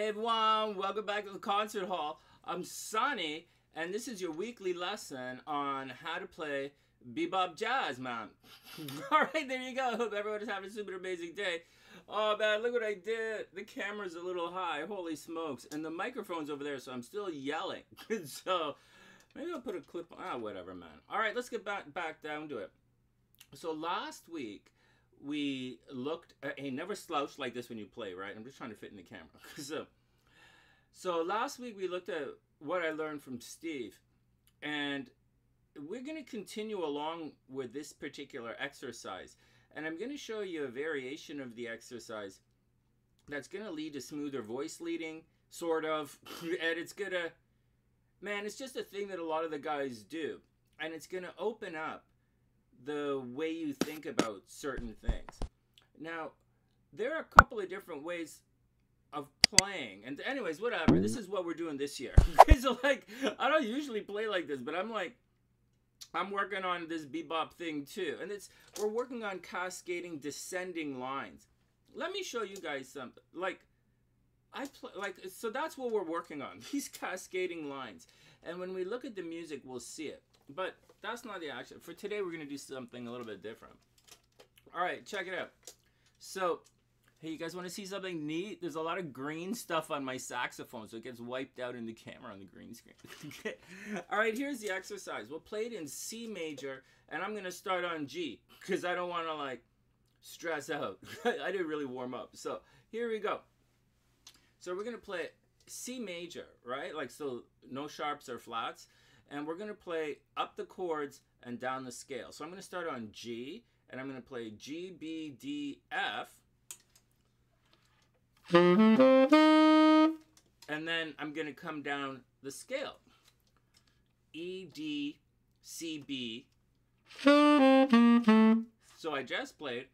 Hey everyone, welcome back to the concert hall. I'm Sunny, and this is your weekly lesson on how to play bebop jazz, man. Alright, there you go. Hope everyone is having a super amazing day. Oh man, look what I did. The camera's a little high, holy smokes. And the microphone's over there, so I'm still yelling. So, maybe I'll put a clip on, whatever, man. Alright, let's get back down to it. So last week, we looked at, hey, never slouch like this when you play, right? I'm just trying to fit in the camera. So last week we looked at what I learned from Steve, and we're going to continue along with this particular exercise. And I'm going to show you a variation of the exercise that's going to lead to smoother voice leading, sort of. And it's going to, man, it's just a thing that a lot of the guys do. And it's going to open up the way you think about certain things. Now, there are a couple of different ways of playing, and anyways, whatever. This is what we're doing this year. So like, I don't usually play like this, but I'm working on this bebop thing too, and we're working on cascading descending lines. Let me show you guys something. So that's what we're working on, these cascading lines. And when we look at the music, we'll see it. But that's not the action. For today, we're going to do something a little bit different. All right, check it out. So, hey, you guys want to see something neat? There's a lot of green stuff on my saxophone, so it gets wiped out in the camera on the green screen. Okay. All right, here's the exercise. We'll play it in C major, and I'm going to start on G, because I don't want to, like, stress out. I didn't really warm up. So, here we go. So, we're going to play C major, right? Like, so no sharps or flats. And we're going to play up the chords and down the scale. So I'm going to start on G, and I'm going to play G, B, D, F. And then I'm going to come down the scale. E, D, C, B. So I just played.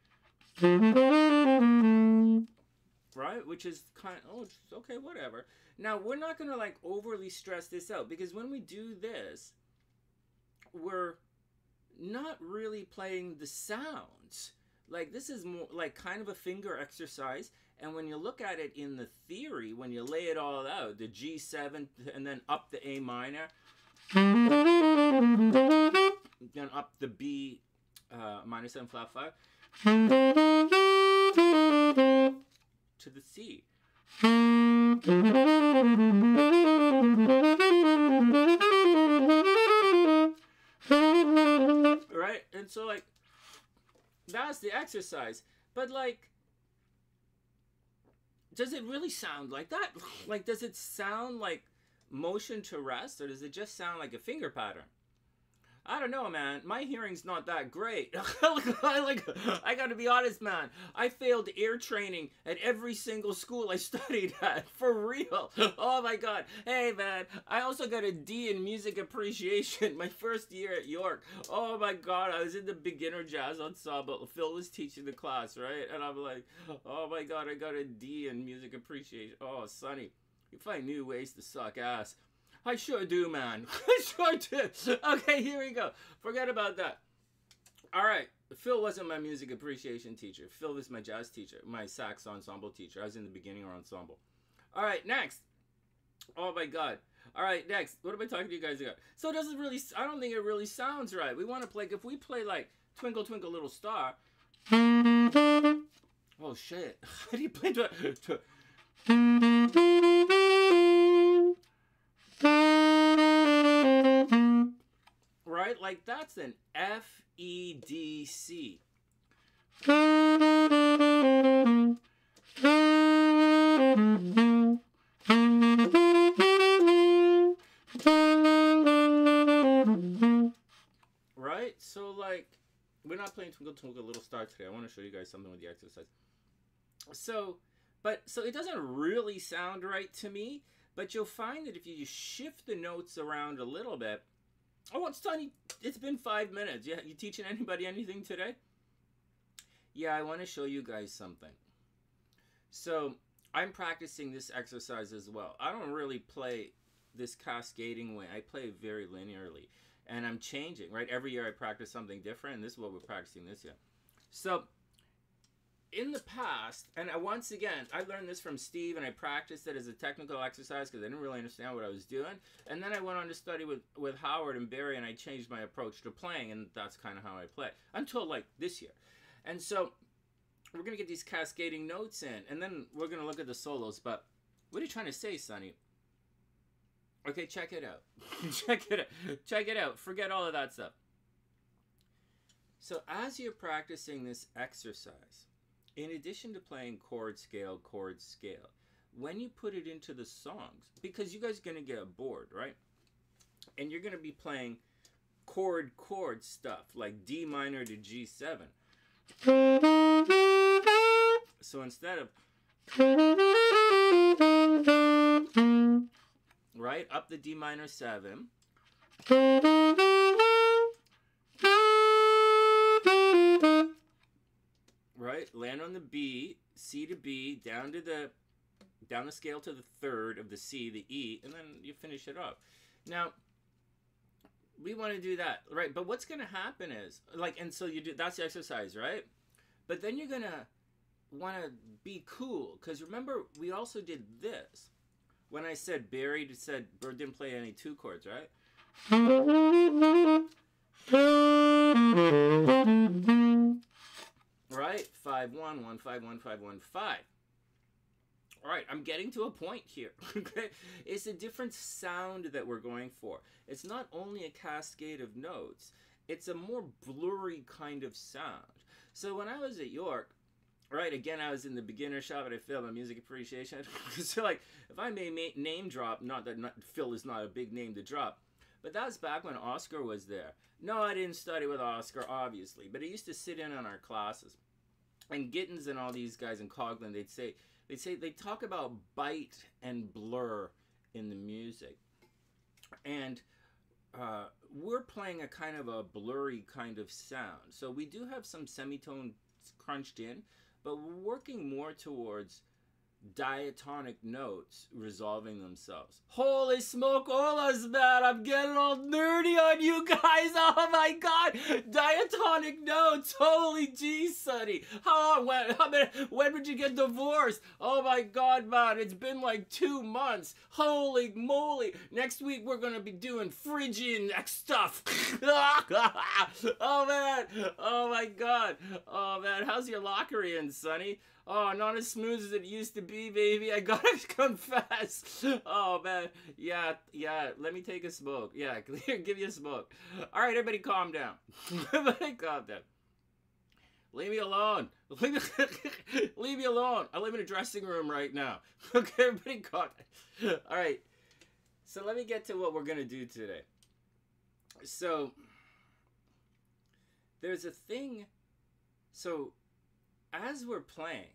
Right? Which is kind of, oh, okay, whatever. Now, we're not going to, like, overly stress this out, because when we do this, we're not really playing the sounds. Like, this is more like kind of a finger exercise, and when you look at it in the theory, when you lay it all out, the G7, and then up the A minor, then up the B minor 7 flat 5, to the C. Right? And so, like, that's the exercise. But, like, does it really sound like that? Like, does it sound like motion to rest, or does it just sound like a finger pattern? I don't know, man. My hearing's not that great. I gotta be honest, man. I failed ear training at every single school I studied at. For real. Oh my god. Hey, man. I also got a D in music appreciation my first year at York. Oh my god. I was in the beginner jazz ensemble. Phil was teaching the class, right? And I'm like, oh my god, I got a D in music appreciation. Oh, Sonny. You find new ways to suck ass. I sure do, man. I sure do. Okay, here we go. Forget about that. All right. Phil wasn't my music appreciation teacher. Phil was my jazz teacher, my sax ensemble teacher. I was in the beginning ensemble. All right, next. Oh, my God. All right, next. What am I talking to you guys about? So it doesn't really, I don't think it really sounds right. We want to play, if we play like Twinkle, Twinkle, Little Star. Oh, shit. How do you play right? Like, that's an F, E, D, C. Right? So, like, we're not playing Twinkle, Twinkle, Little Star today. I want to show you guys something with the exercise. So it doesn't really sound right to me, but you'll find that if you just shift the notes around a little bit. Oh, it's Sonny. It's been 5 minutes. Yeah, you teaching anybody anything today? Yeah, I want to show you guys something. So I'm practicing this exercise as well. I don't really play this cascading way. I play very linearly, and I'm changing, right? Every year I practice something different, and this is what we're practicing this year. So in the past, and once again, I learned this from Steve, and I practiced it as a technical exercise because I didn't really understand what I was doing. And then I went on to study with Howard and Barry, and I changed my approach to playing, and that's kind of how I play until like this year. And so we're gonna get these cascading notes in, and then we're gonna look at the solos. But what are you trying to say, Sonny? Okay, check it out. Check it out. Check it out. Forget all of that stuff. So as you're practicing this exercise, in addition to playing chord scale, when you put it into the songs, because you guys are going to get bored, right? And you're going to be playing chord stuff, like D minor to G7. So instead of, right, up the D minor 7, right, land on the B, C to B, down the scale to the third of the C, the E, and then you finish it up. Now, we want to do that, right? But what's going to happen is, like, and so you do, that's the exercise, right? But then you're going to want to be cool, because remember, we also did this. When I said Barry didn't play any 2 chords, right? Right? 5 1 1 5 1 5 1 5. All right, I'm getting to a point here. Okay, it's a different sound that we're going for. It's not only a cascade of notes; it's a more blurry kind of sound. So when I was at York, right, again, I was in the beginner shop and I failed my music appreciation. So like, if I may name drop, not that Phil is not a big name to drop, but that was back when Oscar was there. No, I didn't study with Oscar, obviously, but he used to sit in on our classes. And Gittins and all these guys in Coghlan, they talk about bite and blur in the music. And we're playing a kind of a blurry kind of sound. So we do have some semitones crunched in, but we're working more towards diatonic notes resolving themselves. Holy smoke, Olas, man, I'm getting all nerdy on you guys. Oh my god, diatonic notes. Holy gee, Sonny. When would you get divorced? Oh my god, man, it's been like 2 months. Holy moly. Next week we're gonna be doing Phrygian stuff. Oh man, oh my god. Oh man, how's your Lockerian, Sonny? Oh, not as smooth as it used to be, baby. I gotta confess. Oh, man. Yeah, let me take a smoke. Yeah, give you a smoke. All right, everybody calm down. Everybody calm down. Leave me alone. Leave me alone. I live in a dressing room right now. Okay, everybody calm down. All right. So let me get to what we're going to do today. So there's a thing. So as we're playing,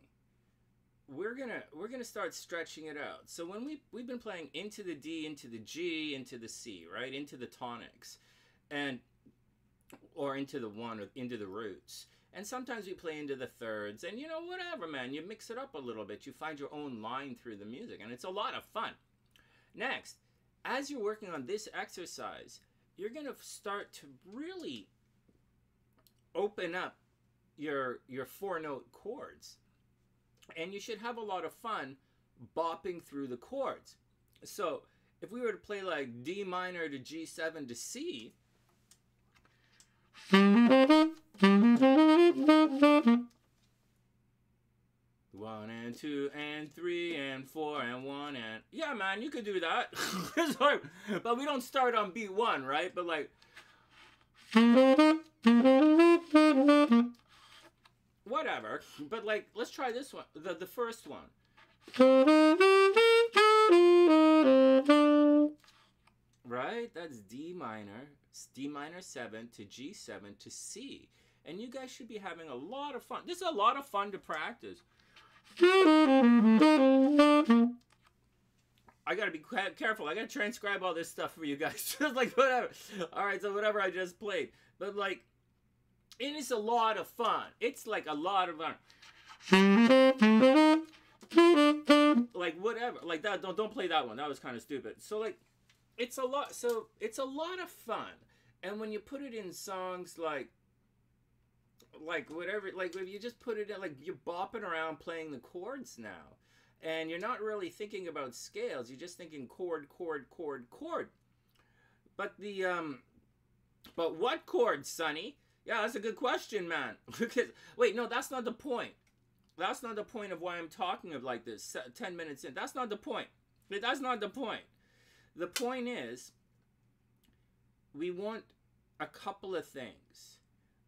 we're gonna start stretching it out. So when we've been playing into the D, into the G, into the C, right, into the tonics, or into the 1 or into the roots, and sometimes we play into the thirds, and whatever, man, you mix it up a little bit. You find your own line through the music, and it's a lot of fun. Next, as you're working on this exercise, you're gonna start to really open up your 4-note chords, and you should have a lot of fun bopping through the chords. So if we were to play like D minor to G7 to C, 1 and 2 and 3 and 4 and 1 and yeah, man, you could do that. But we don't start on beat 1, right? But like whatever, but like, let's try this one, the first one. Right? That's D minor 7 to G7 to C. And you guys should be having a lot of fun. This is a lot of fun to practice. I gotta be careful. I gotta transcribe all this stuff for you guys. Just like whatever. Alright, so whatever I just played. But like, it is a lot of fun. It's like a lot of fun. Like whatever. Like that. Don't play that one. That was kind of stupid. So like, it's a lot. So it's a lot of fun. And when you put it in songs like like whatever, like if you just put it in, like you're bopping around playing the chords now, and you're not really thinking about scales. You're just thinking chord, chord, chord, chord. But the but what chord, Sonny? Yeah, that's a good question, man. Because wait, no, that's not the point. That's not the point of why I'm talking of like this 10 minutes in. That's not the point. That's not the point. The point is, we want a couple of things.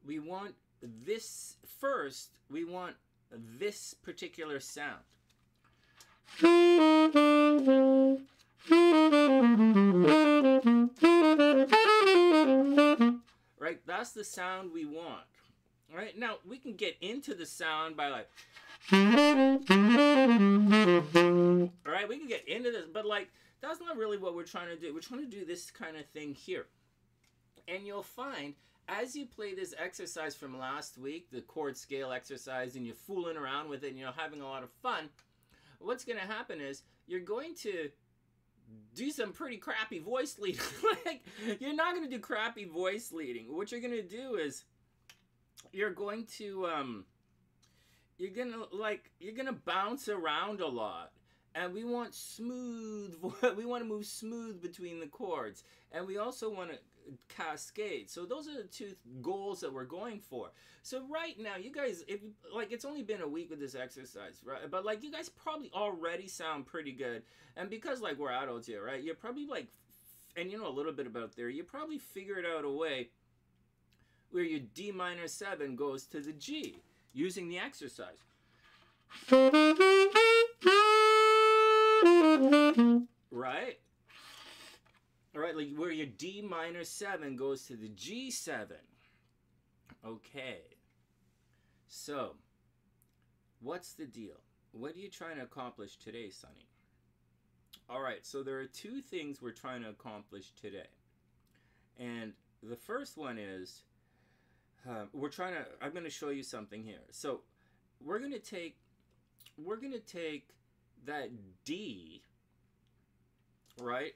We want this first. We want this particular sound. Right? That's the sound we want. Right? Now, we can get into the sound by like... Right? We can get into this, but like, that's not really what we're trying to do. We're trying to do this kind of thing here. And you'll find, as you play this exercise from last week, the chord scale exercise, and you're fooling around with it, and you're having a lot of fun, what's going to happen is you're going to do some pretty crappy voice leading. Like, you're not going to do crappy voice leading. What you're going to do is you're going to bounce around a lot. And we want smooth, we want to move smooth between the chords. And we also want to cascade. So those are the two goals that we're going for. So right now, you guys, if like, it's only been a week with this exercise, right? But like, you guys probably already sound pretty good. And because like we're adults here, right? You're probably like, and you know a little bit about theory, you probably figured out a way where your D minor 7 goes to the G using the exercise. Right? Alright, like where your D minor 7 goes to the G7. Okay. So, what's the deal? What are you trying to accomplish today, Sonny? Alright, so there are two things we're trying to accomplish today. And the first one is, I'm going to show you something here. So, we're going to take that D, right?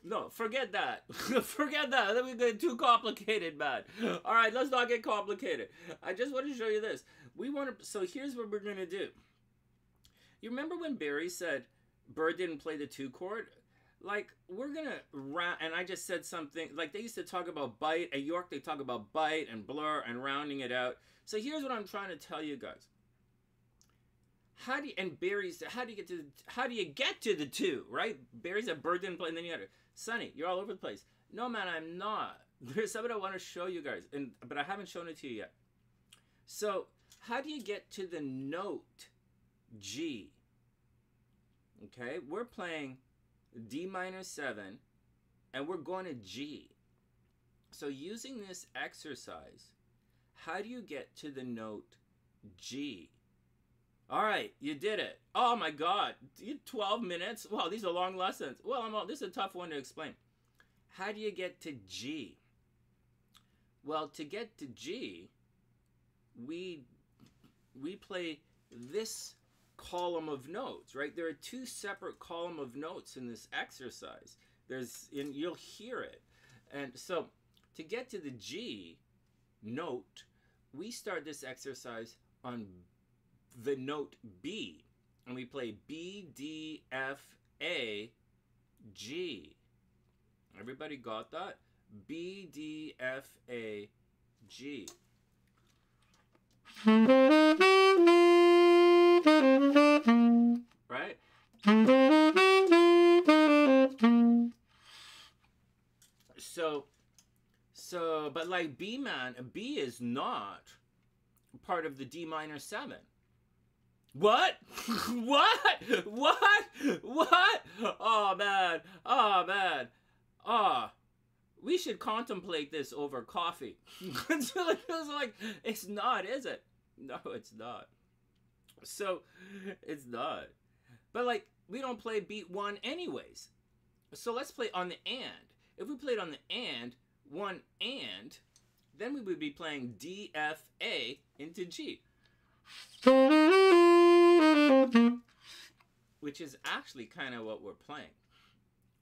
No, forget that. Forget that. Then we get too complicated, man. All right, let's not get complicated. I just want to show you this. So here's what we're going to do. You remember when Barry said Bird didn't play the 2 chord? Like, we're going to and I just said something, like they used to talk about bite. At York, they talk about bite and blur and rounding it out. So here's what I'm trying to tell you guys. How do you get to the 2, right? Barry said Bird didn't play, and then you had it. Sonny, you're all over the place. No, man, I'm not. There's something I want to show you guys, but I haven't shown it to you yet. So, how do you get to the note G? Okay, we're playing D minor 7, and we're going to G. So, using this exercise, how do you get to the note G? All right, you did it. Oh my God, 12 minutes? Wow, these are long lessons. Well, this is a tough one to explain. How do you get to G? Well, to get to G, we play this column of notes, right? There are 2 separate column of notes in this exercise. And you'll hear it. And so, to get to the G note, we start this exercise on the note B, and we play B, D, F, A, G. Everybody got that? B, D, F, A, G. Right? So, but like B is not part of the D minor 7. What? What? Oh, man. We should contemplate this over coffee. It's like, it's not, is it? No, it's not. So, it's not. But, like, we don't play beat 1 anyways. So, let's play on the and. If we played on the and, 1 and, then we would be playing D, F, A into G. Which is actually kind of what we're playing.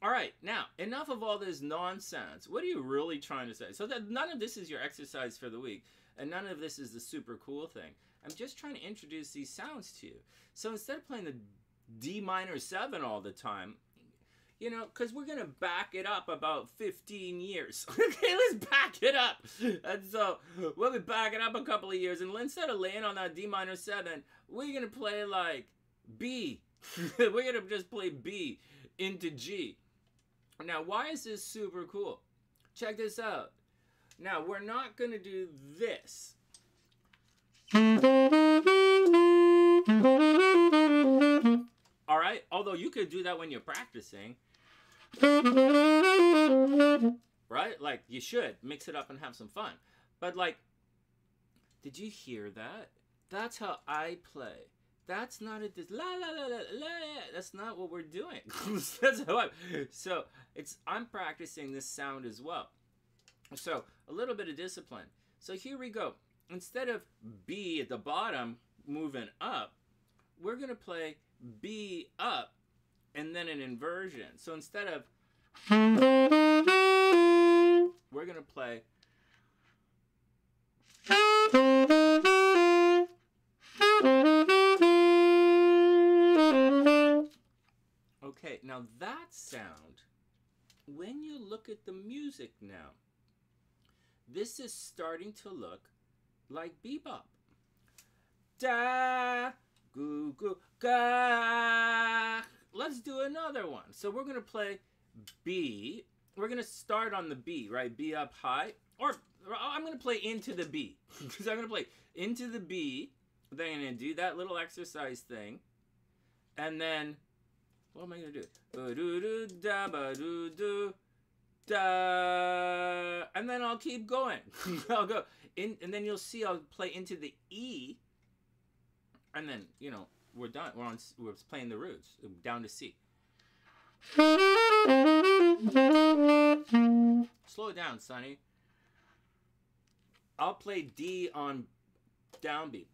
All right, now, enough of all this nonsense. What are you really trying to say? So that none of this is your exercise for the week, and none of this is the super cool thing. I'm just trying to introduce these sounds to you. So instead of playing the D minor 7 all the time, you know, because we're going to back it up about 15 years. Okay, let's back it up. And so we'll be backing up a couple of years, and instead of laying on that D minor 7, we're going to play like B. We're going to just play B into G. Now, why is this super cool? Check this out. Now, we're not going to do this. All right? Although you could do that when you're practicing. Right? Like, you should mix it up and have some fun. But, like, did you hear that? That's how I play. That's not this la la la la la. That's not what we're doing. That's how I'm practicing this sound as well. So a little bit of discipline. So here we go. Instead of B at the bottom moving up, we're gonna play B up and then an inversion. So instead of, we're gonna play. Okay, now that sound, when you look at the music now, this is starting to look like bebop. Da, goo, goo, ga. Let's do another one. So we're going to play B. We're going to start on the B, right? B up high. Or I'm going to play into the B. Because I'm going to play into the B. Then I'm going to do that little exercise thing. And then, what am I going to do? Ba-do-do-da, ba-do-do, da. And then I'll keep going. I'll go in, and then you'll see I'll play into the E. And then, you know, we're done. We're playing the roots down to C. Slow it down, Sonny. I'll play D on downbeat.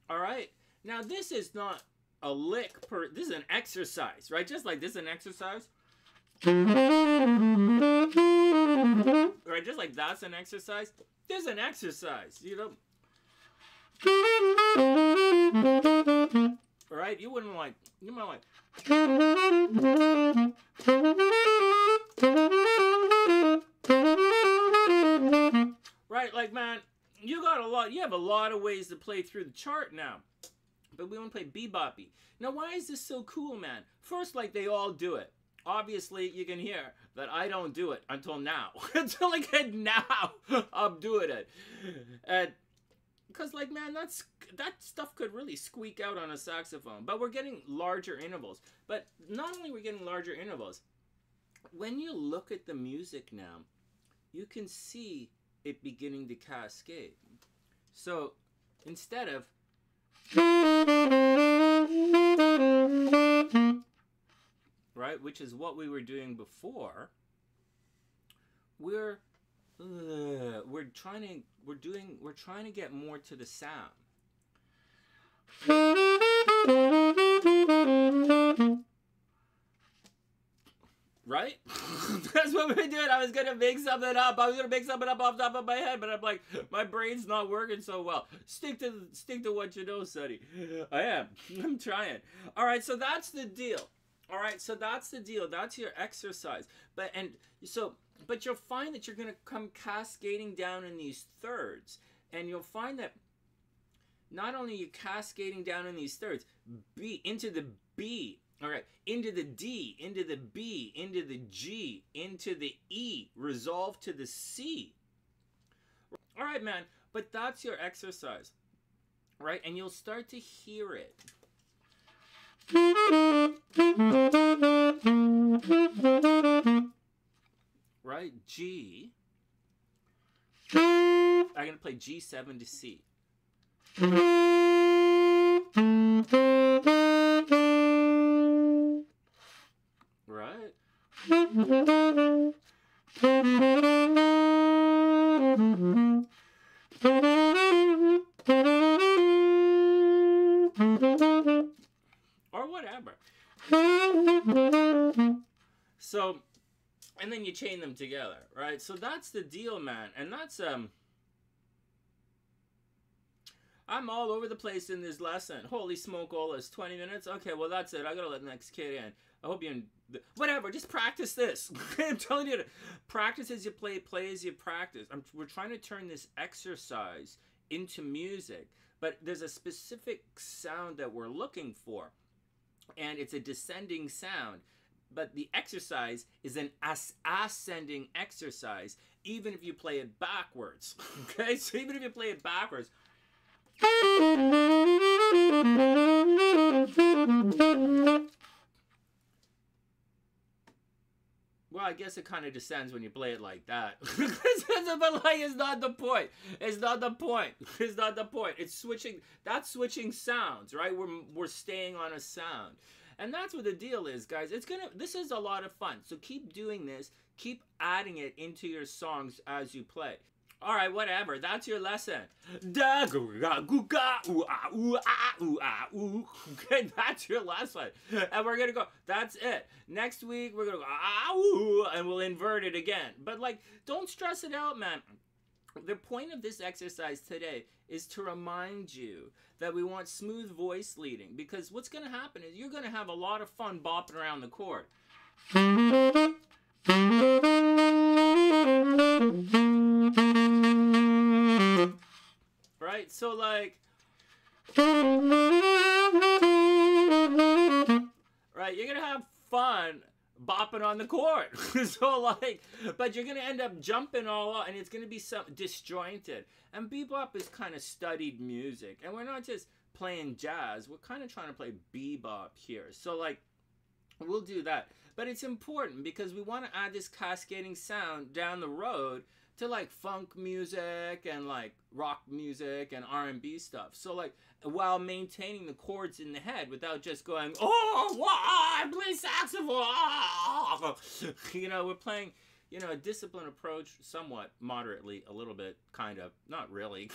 All right. Now this is not a lick per. This is an exercise, right? Just like this is an exercise. Right? Just like that's an exercise. There's an exercise, you know. Right? You wouldn't like. You might like. Right? Like, man, you got a lot. You have a lot of ways to play through the chart now. But we want to play bebop-y. Now, why is this so cool, man? First, like, they all do it. Obviously, you can hear that I don't do it until now. Until, like, now, I'm doing it. And, because, like, man, that stuff could really squeak out on a saxophone. But we're getting larger intervals. But not only are we getting larger intervals, when you look at the music now, you can see it beginning to cascade. So, instead of right, which is what we were doing before, we're trying to get more to the sound. Right? That's what we're doing. I was gonna make something up. I was gonna make something up off the top of my head, but I'm like, my brain's not working so well. Stick to what you know, Sonny. I am. I'm trying. All right, so that's the deal. All right, so that's the deal. That's your exercise. But you'll find that you're gonna come cascading down in these thirds, and you'll find that not only are you cascading down in these thirds, B into the B. All right, into the D, into the B, into the G, into the E, resolve to the C. All right, man, but that's your exercise, right? And you'll start to hear it. Right, G. I'm going to play G7 to C. Right? and then you chain them together, right? So that's the deal, man. And that's I'm all over the place in this lesson. Holy smoke, all this 20 minutes. Okay, well that's it. I gotta let the next kid in. I hope you whatever. Just practice this. I'm telling you to practice as you play. Play as you practice. We're trying to turn this exercise into music, but there's a specific sound that we're looking for, and it's a descending sound. But the exercise is an ascending exercise, even if you play it backwards. Okay, so even if you play it backwards. Well, I guess it kind of descends when you play it like that. But like, it's not the point. It's not the point. It's not the point. It's switching. That's switching sounds, right? We're staying on a sound. And that's what the deal is, guys. This is a lot of fun. So keep doing this. Keep adding it into your songs as you play. All right, whatever. That's your lesson. Okay, that's your lesson. And we're going to go. That's it. Next week, we're going to go, and we'll invert it again. But, like, don't stress it out, man. The point of this exercise today is to remind you that we want smooth voice leading. Because what's going to happen is you're going to have a lot of fun bopping around the chord. Right? So like, right, you're gonna have fun bopping on the chord. So like, but you're gonna end up jumping all out, and it's gonna be some disjointed. And bebop is kind of studied music, and we're not just playing jazz, we're kind of trying to play bebop here. So like, we'll do that. But it's important because we want to add this cascading sound down the road to like funk music and like rock music and R&B stuff. So like, while maintaining the chords in the head without just going, oh, wow, I play saxophone. You know, we're playing, you know, a disciplined approach, somewhat, moderately, a little bit, kind of, not really.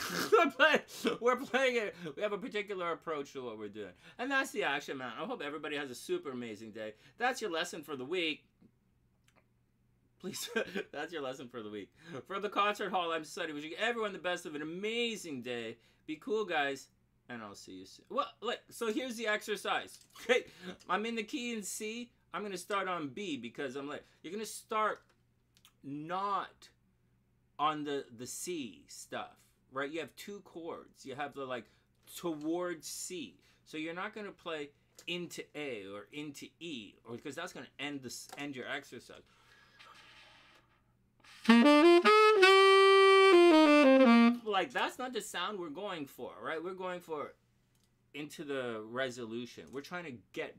But we're playing it. We have a particular approach to what we're doing. And that's the action, man. I hope everybody has a super amazing day. That's your lesson for the week. Please, that's your lesson for the week. For the concert hall, I'm Sunny. Wishing everyone the best of an amazing day. Be cool, guys, and I'll see you soon. Well, like, so here's the exercise. Okay, I'm in the key in C. I'm gonna start on B because I'm like, you're gonna start not on the C stuff, right? You have two chords. You have the like towards C, so you're not gonna play into A or into E, or because that's gonna end your exercise. Like, that's not the sound we're going for, right? We're going for into the resolution. We're trying to get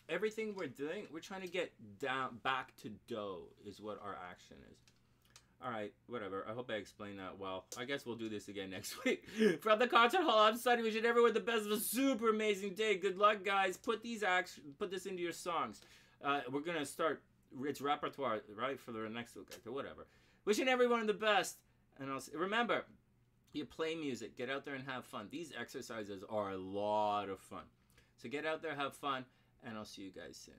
everything we're doing, we're trying to get down back to do is what our action is. All right, whatever. I hope I explained that well. I guess we'll do this again next week. From the concert hall, I'm Sunny. Wishing everyone the best of a super amazing day. Good luck, guys. Put this into your songs. We're gonna start. It's repertoire, right, for the next week. Okay, whatever. Wishing everyone the best. And remember, you play music. Get out there and have fun. These exercises are a lot of fun. So get out there, have fun, and I'll see you guys soon.